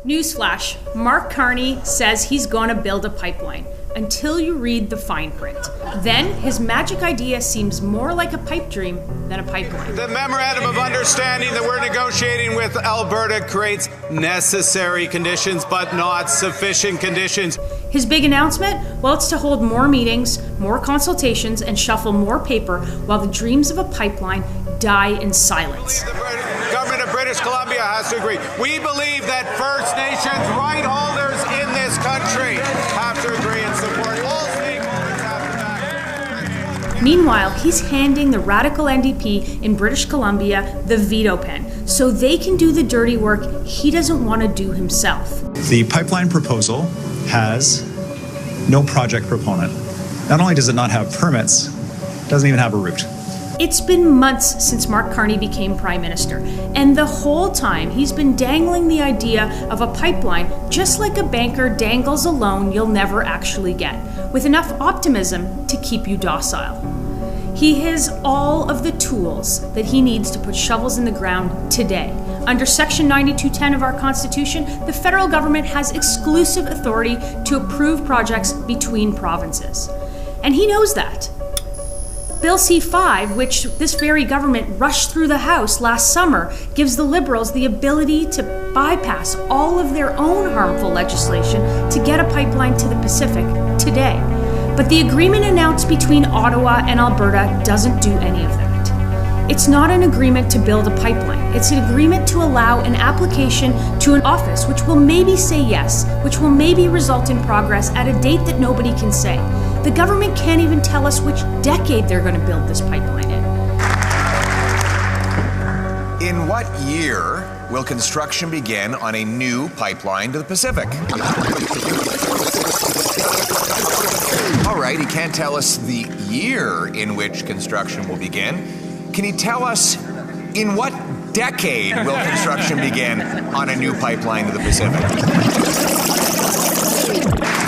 Newsflash, Mark Carney says he's going to build a pipeline until you read the fine print. Then his magic idea seems more like a pipe dream than a pipeline. The memorandum of understanding that we're negotiating with Alberta creates necessary conditions but not sufficient conditions. His big announcement? Well, it's to hold more meetings, more consultations, and shuffle more paper while the dreams of a pipeline die in silence. The government of British Columbia has to agree. We believe that First Nations right holders in this country have to agree and support. All stakeholders have to back. Meanwhile, he's handing the radical NDP in British Columbia the veto pen so they can do the dirty work he doesn't want to do himself. The pipeline proposal has no project proponent. Not only does it not have permits, it doesn't even have a route. It's been months since Mark Carney became Prime Minister, and the whole time he's been dangling the idea of a pipeline just like a banker dangles a loan you'll never actually get, with enough optimism to keep you docile. He has all of the tools that he needs to put shovels in the ground today. Under Section 9210 of our Constitution, the federal government has exclusive authority to approve projects between provinces. And he knows that. Bill C-5, which this very government rushed through the House last summer, gives the Liberals the ability to bypass all of their own harmful legislation to get a pipeline to the Pacific today. But the agreement announced between Ottawa and Alberta doesn't do any of that. It's not an agreement to build a pipeline. It's an agreement to allow an application to an office which will maybe say yes, which will maybe result in progress at a date that nobody can say. The government can't even tell us which decade they're going to build this pipeline in. In what year will construction begin on a new pipeline to the Pacific? All right, he can't tell us the year in which construction will begin. Can he tell us in what decade will construction begin on a new pipeline to the Pacific?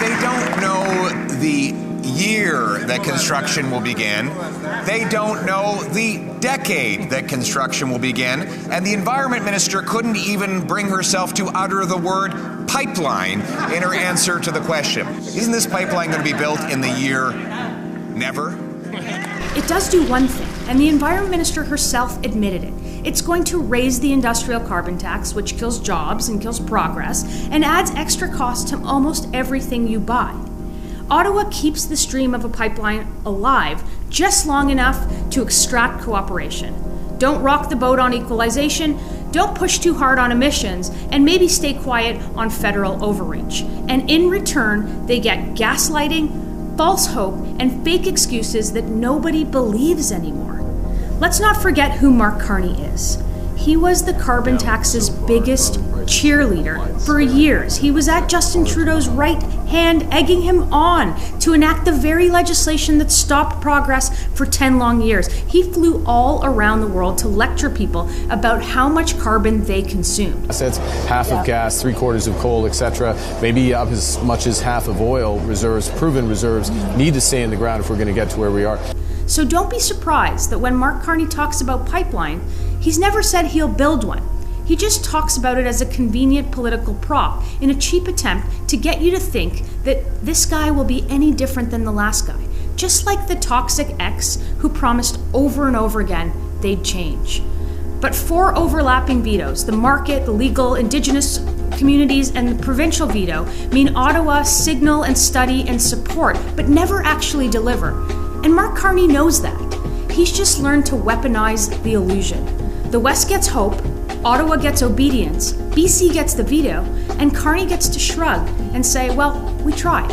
They don't know the year that construction will begin. They don't know the decade that construction will begin. And the Environment Minister couldn't even bring herself to utter the word pipeline in her answer to the question. Isn't this pipeline going to be built in the year never? It does do one thing, and the Environment Minister herself admitted it. It's going to raise the industrial carbon tax, which kills jobs and kills progress, and adds extra cost to almost everything you buy. Ottawa keeps the stream of a pipeline alive just long enough to extract cooperation. Don't rock the boat on equalization, don't push too hard on emissions, and maybe stay quiet on federal overreach. And in return, they get gaslighting, false hope, and fake excuses that nobody believes anymore. Let's not forget who Mark Carney is. He was the carbon tax's biggest cheerleader for years. He was at Justin Trudeau's right hand, egging him on to enact the very legislation that stopped progress for 10 long years. He flew all around the world to lecture people about how much carbon they consumed. Assets, half of gas, 3/4 of coal, etc., maybe up as much as half of oil reserves, proven reserves, need to stay in the ground if we're going to get to where we are. So don't be surprised that when Mark Carney talks about pipeline, he's never said he'll build one. He just talks about it as a convenient political prop in a cheap attempt to get you to think that this guy will be any different than the last guy, just like the toxic ex who promised over and over again they'd change. But 4 overlapping vetoes, the market, the legal, Indigenous communities, and the provincial veto, mean Ottawa signal and study and support, but never actually deliver. And Mark Carney knows that. He's just learned to weaponize the illusion. The West gets hope, Ottawa gets obedience, BC gets the veto, and Carney gets to shrug and say, well, we tried.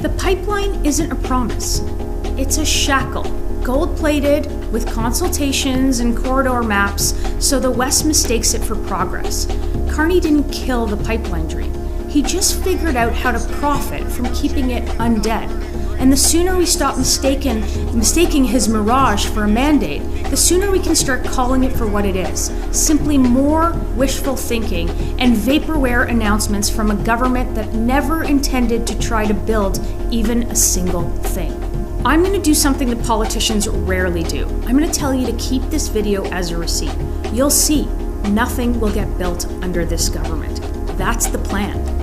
The pipeline isn't a promise. It's a shackle, gold-plated with consultations and corridor maps, so the West mistakes it for progress. Carney didn't kill the pipeline dream. He just figured out how to profit from keeping it undead. And the sooner we stop mistaking his mirage for a mandate, the sooner we can start calling it for what it is. Simply more wishful thinking and vaporware announcements from a government that never intended to try to build even a single thing. I'm going to do something that politicians rarely do. I'm going to tell you to keep this video as a receipt. You'll see, nothing will get built under this government. That's the plan.